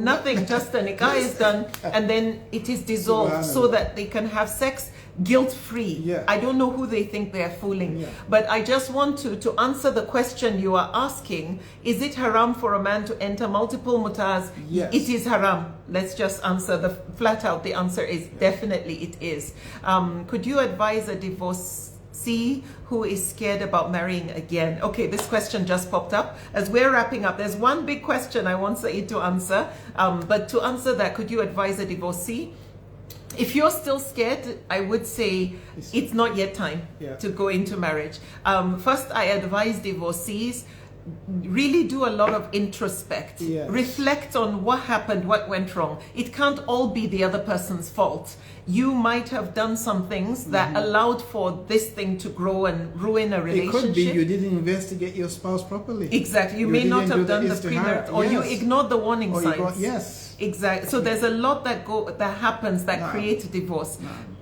nothing, just the nikah is done, and then it is dissolved so that they can have sex guilt-free. I don't know who they think they are fooling, but I just want to answer the question you are asking. Is it haram for a man to enter multiple mutas? Yes. It is haram. Let's just answer the flat out. The answer is definitely it is. Could you advise a divorcee who is scared about marrying again? Okay, this question just popped up. As we're wrapping up, there's one big question I want Saeed to answer, but to answer that, could you advise a divorcee? If you're still scared, I would say it's not yet time to go into marriage. First, I advise divorcees, really do a lot of introspect. Reflect on what happened, what went wrong. It can't all be the other person's fault. You might have done some things that allowed for this thing to grow and ruin a relationship. It could be you didn't investigate your spouse properly. Exactly. You may not have done the pre-marriage, or you ignored the warning signs. Exactly. So there's a lot that happens that creates divorce.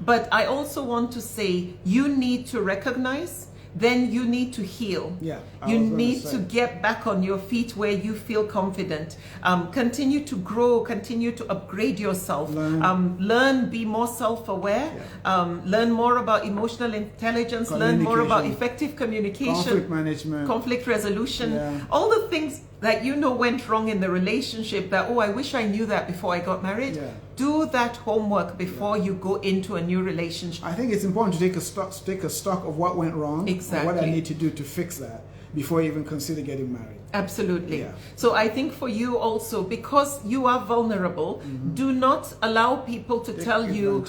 But I also want to say, you need to recognize then you need to heal. Yeah, you need to get back on your feet where you feel confident. Continue to grow, continue to upgrade yourself. Learn, be more self-aware. Yeah. Learn more about emotional intelligence. Learn more about effective communication, conflict management, conflict resolution. Yeah. All the things that you know went wrong in the relationship that, oh, I wish I knew that before I got married. Yeah. Do that homework before you go into a new relationship. I think it's important to take a stock of what went wrong, exactly, and what I need to do to fix that before you even consider getting married. Absolutely. Yeah. So I think for you also, because you are vulnerable, do not allow people to tell you,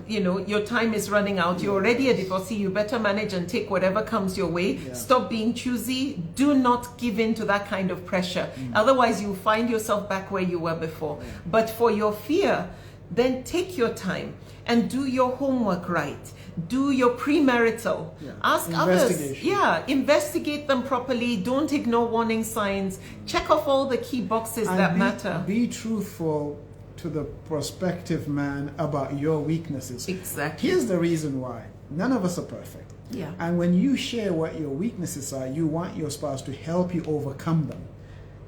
you know, your time is running out. You're already a divorcee. You better manage and take whatever comes your way. Yeah. Stop being choosy. Do not give in to that kind of pressure. Otherwise, you'll find yourself back where you were before. Yeah. But for your fear, then take your time and do your homework right. Do your premarital. Yeah. Ask others. Yeah, investigate them properly. Don't ignore warning signs. Check off all the key boxes that matter. Be truthful to the prospective man about your weaknesses. Exactly. Here's the reason why. None of us are perfect. Yeah. And when you share what your weaknesses are, you want your spouse to help you overcome them.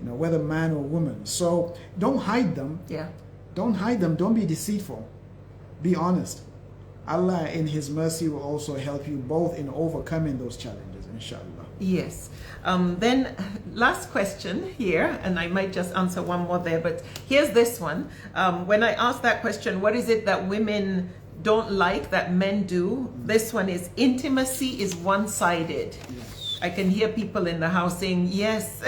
You know, whether man or woman. So don't hide them. Yeah. Don't hide them. Don't be deceitful. Be honest. Allah in His mercy will also help you both in overcoming those challenges, inshallah. Yes. Then last question here, and I might just answer one more there, but here's this one. When I asked that question, what is it that women don't like that men do? This one is, intimacy is one-sided. Yes. I can hear people in the house saying, yes,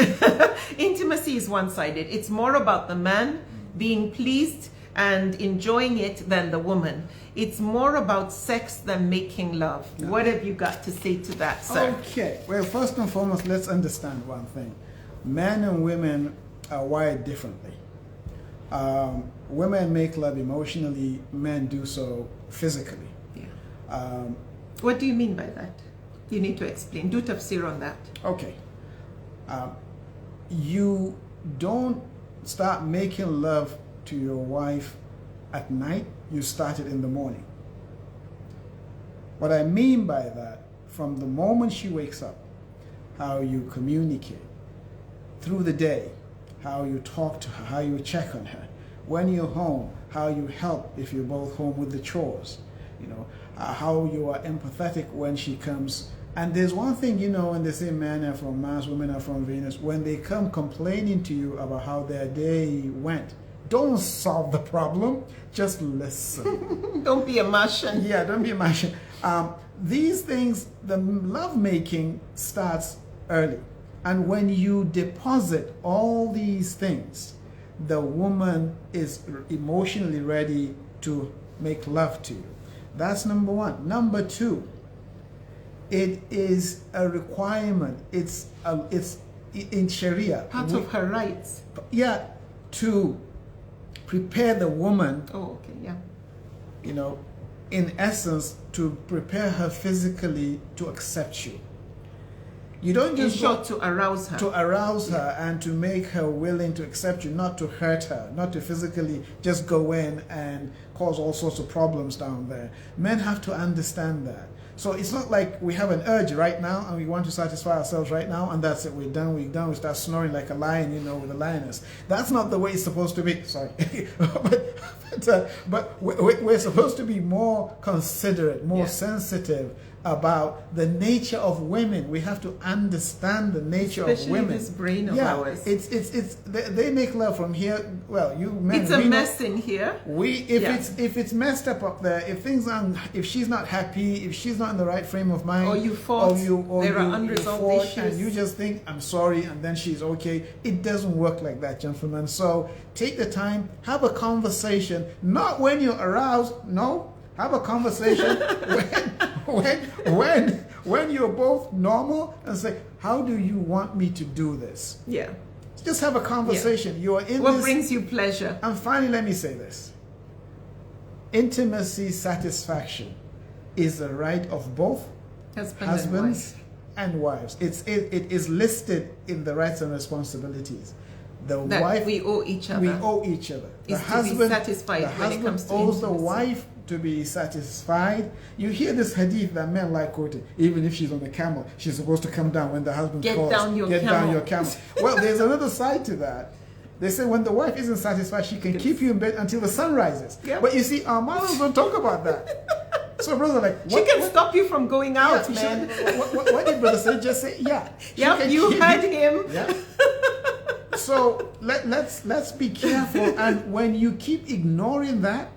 intimacy is one-sided. It's more about the man being pleased and enjoying it than the woman. It's more about sex than making love. No. What have you got to say to that, sir? Okay. Well, first and foremost, let's understand one thing. Men and women are wired differently. Women make love emotionally, men do so physically. Yeah. What do you mean by that? You need to explain. Do tafsir on that. Okay. You don't start making love to your wife at night, you start it in the morning. What I mean by that, from the moment she wakes up, how you communicate through the day, how you talk to her, how you check on her, when you're home, how you help if you're both home with the chores, you know, how you are empathetic when she comes. And there's one thing, you know, when they say men are from Mars, women are from Venus, when they come complaining to you about how their day went, don't solve the problem, just listen. Don't be a Martian. Yeah, don't be a Martian. These things, the lovemaking starts early. And when you deposit all these things, the woman is emotionally ready to make love to you. That's number one. Number two, it is a requirement. It's in Sharia. Part of her rights. Yeah, to prepare the woman. Oh, okay, yeah. You know, in essence, to prepare her physically to accept you. You don't just in short, to arouse her. To arouse her and to make her willing to accept you, not to hurt her, not to physically just go in and cause all sorts of problems down there. Men have to understand that. So it's not like we have an urge right now and we want to satisfy ourselves right now and that's it, we're done, we start snoring like a lion, you know, with a lioness. That's not the way it's supposed to be. Sorry. but we're supposed to be more considerate, more sensitive about the nature of women. We have to understand the nature of women. This brain of ours. They make love from here. Well, you men. It's a mess in here. If it's messed up there, if she's not happy, if she's not in the right frame of mind, or you fought, there are unresolved issues, and you just think I'm sorry, and then she's okay. It doesn't work like that, gentlemen. So take the time, have a conversation. Not when you're aroused. No. Have a conversation when you're both normal and say, how do you want me to do this? Yeah. Just have a conversation. Yeah. You are in what brings you pleasure? And finally, let me say this. Intimacy satisfaction is the right of both husbands and wives. It is listed in the rights and responsibilities. The wife, we owe each other. We owe each other. The husband, to be satisfied when it comes to owes intimacy. the wife to be satisfied. You hear this hadith that men like quoting, even if she's on a camel, she's supposed to come down when the husband calls. Down your Get camel. down your camel. Well, there's another side to that. They say when the wife isn't satisfied, she can keep you in bed until the sun rises. Yep. But you see, our mothers don't talk about that. So brother, like, she can stop you from going out, man. What did brother say? Just say, yeah. Yep, you heard him. Yeah. So let's be careful. And when you keep ignoring that,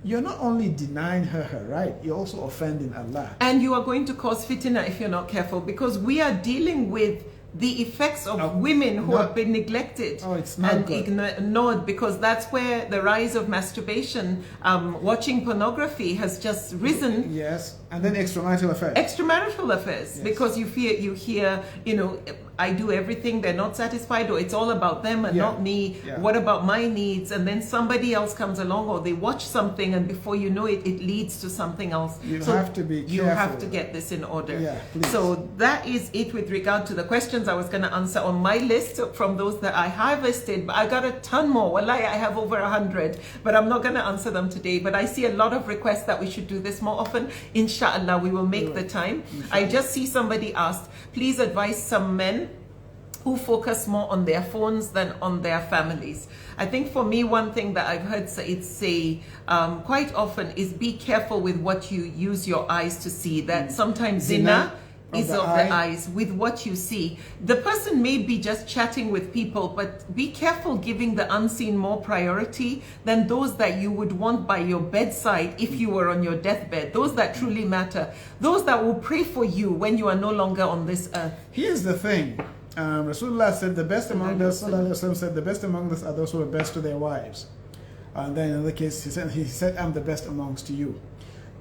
you're not only denying her right, you're also offending Allah. And you are going to cause fitna if you're not careful, because we are dealing with the effects of women who have been neglected and ignored, because that's where the rise of masturbation, watching pornography has just risen. Yes, and then extramarital affairs. Extramarital affairs, yes. Because you hear, you know, I do everything, they're not satisfied, or it's all about them and not me. Yeah. What about my needs? And then somebody else comes along, or they watch something, and before you know it, it leads to something else. You have to be careful. You have to get this in order. Yeah, please. So that is it with regard to the questions I was going to answer on my list from those that I harvested. But I got a ton more. Wallahi, I have over 100, but I'm not going to answer them today. But I see a lot of requests that we should do this more often. Inshallah, we will make the time. I just see somebody asked, please advise some men who focus more on their phones than on their families. I think for me, one thing that I've heard Said say quite often is be careful with what you use your eyes to see. That sometimes zina is of the eyes, with what you see. The person may be just chatting with people, but be careful giving the unseen more priority than those that you would want by your bedside if you were on your deathbed. Those that truly matter. Those that will pray for you when you are no longer on this earth. Here's the thing. Rasulullah said the best among us, said the best among us are those who are best to their wives. And then in another case, he said, I'm the best amongst you.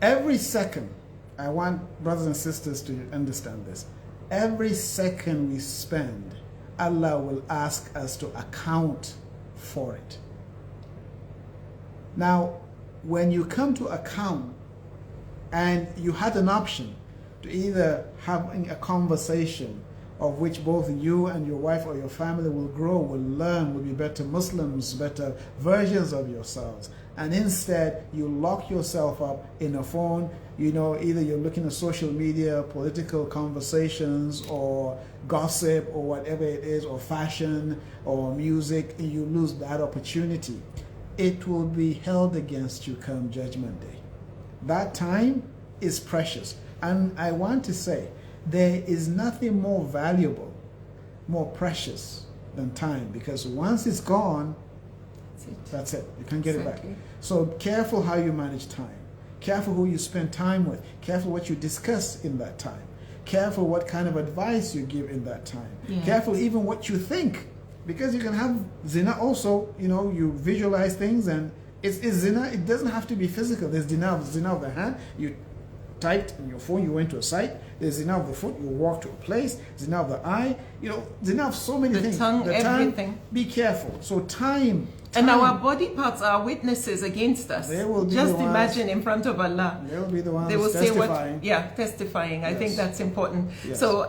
Every second, I want brothers and sisters to understand this. Every second we spend, Allah will ask us to account for it. Now, when you come to account and you had an option to either having a conversation of which both you and your wife or your family will grow, will learn, will be better Muslims, better versions of yourselves. And instead, you lock yourself up in a phone. You know, either you're looking at social media, political conversations, or gossip, or whatever it is, or fashion, or music, and you lose that opportunity. It will be held against you come Judgment Day. That time is precious. And I want to say, there is nothing more valuable, more precious than time, because once it's gone, that's it. You can't get it back. So careful how you manage time. Careful who you spend time with. Careful what you discuss in that time. Careful what kind of advice you give in that time. Yeah. Careful even what you think, because you can have zina also. You know, you visualize things, and it's zina. It doesn't have to be physical. There's zina of the hand. You typed in your phone, you went to a site. There's zina of the foot, you walk to a place. Zina of the eye, you know, zina of so many things. The tongue, everything. Tongue, be careful. So time. And our body parts are witnesses against us. They will be just the imagine in front of Allah. They will be the ones they will testifying. Say what, testifying. Yes. I think that's important. Yes. So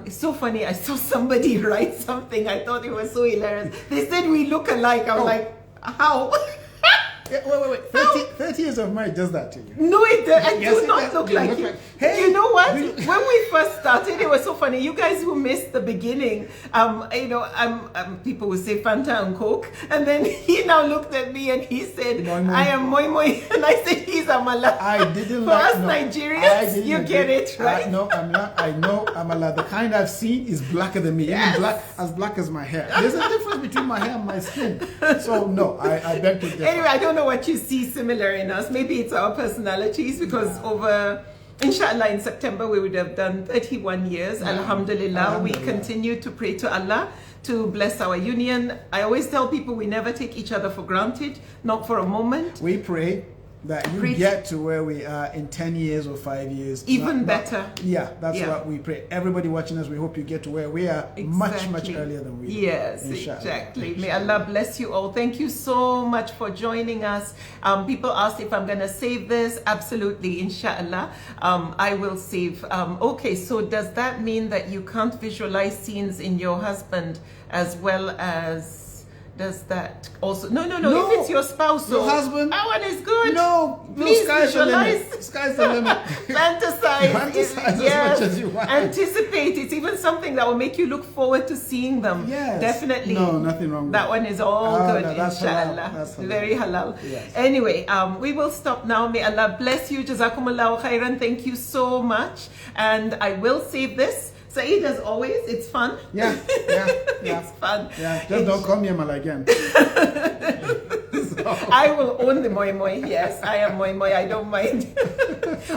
it's so funny. I saw somebody write something. I thought it was so hilarious. They said we look alike. I was like, how? Yeah, wait. 30 years of marriage does that to you. No, it does. I do not look like you. Hey, you know what? When we first started, it was so funny. You guys who missed the beginning, you know, people would say Fanta and Coke. And then he now looked at me and he said, I am Moi Moi. And I said, he's Amala. I didn't For us Nigerians, you get it, right? No, I'm not. I know Amala. The kind I've seen is blacker than me. Yes. Even black as my hair. There's a difference between my hair and my skin. So, no, I beg to differ. Anyway, I don't know what you see similar in us. Maybe it's our personalities, because over, inshallah, in September we would have done 31 years. Alhamdulillah, we continue to pray to Allah to bless our union. I always tell people we never take each other for granted, not for a moment. We pray that you get to where we are in 10 years or 5 years. Even better. Yeah, that's what we pray. Everybody watching us, we hope you get to where we are much earlier than we are. Yes, exactly. May Allah bless you all. Thank you so much for joining us. People asked if I'm going to save this. Absolutely, inshallah. I will save. Okay, so does that mean that you can't visualize scenes in your husband as well as does that also? No. If it's your spouse, your husband, that one is good. No, please sky's visualize. the limit. Sky's the limit. Fantasize. Fantasize as much as you want. Anticipate. It's even something that will make you look forward to seeing them. Yes. Definitely. No, nothing wrong with that. One is all good, no, that's inshallah. Halal. That's halal. Very halal. Yes. Anyway, we will stop now. May Allah bless you. Jazakumullahu khayran. Thank you so much. And I will save this. Saeed, as always, it's fun. Yeah. It's fun. Yeah, just don't call me Amal again. I will own the moi moi. Yes, I am moi moi. I don't mind.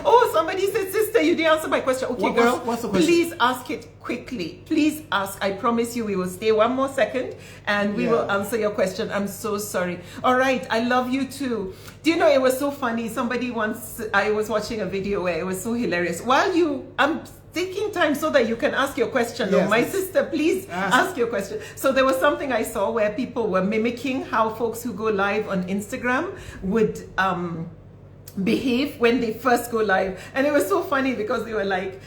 Oh, somebody said, sister, you didn't answer my question. Okay, girl, what's the question? Please ask it quickly. Please ask. I promise you we will stay one more second and we will answer your question. I'm so sorry. All right, I love you too. Do you know, it was so funny. Somebody once, I was watching a video where it was so hilarious. I'm taking time so that you can ask your question. Yes. No, my sister, please ask your question. So there was something I saw where people were mimicking how folks who go live on Instagram would behave when they first go live. And it was so funny because they were like,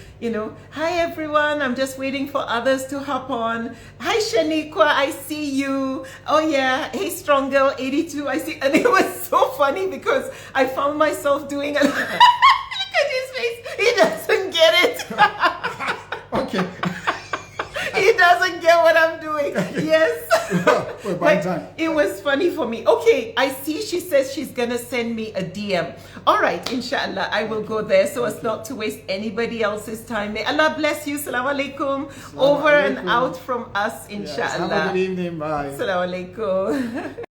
hi everyone, I'm just waiting for others to hop on. Hi Shaniqua, I see you. Oh yeah, hey Strong Girl 82, I see. And it was so funny because I found myself doing a look at his face, he doesn't get it. Okay. He doesn't get what I'm doing. Yes. We're by time. It was funny for me. Okay, I see she says she's going to send me a DM. All right, inshallah, I will go there so as not to waste anybody else's time. May Allah bless you. Assalamu alaikum. Over and out from us, inshallah. Yes, have a good evening. Bye. Assalamu alaikum.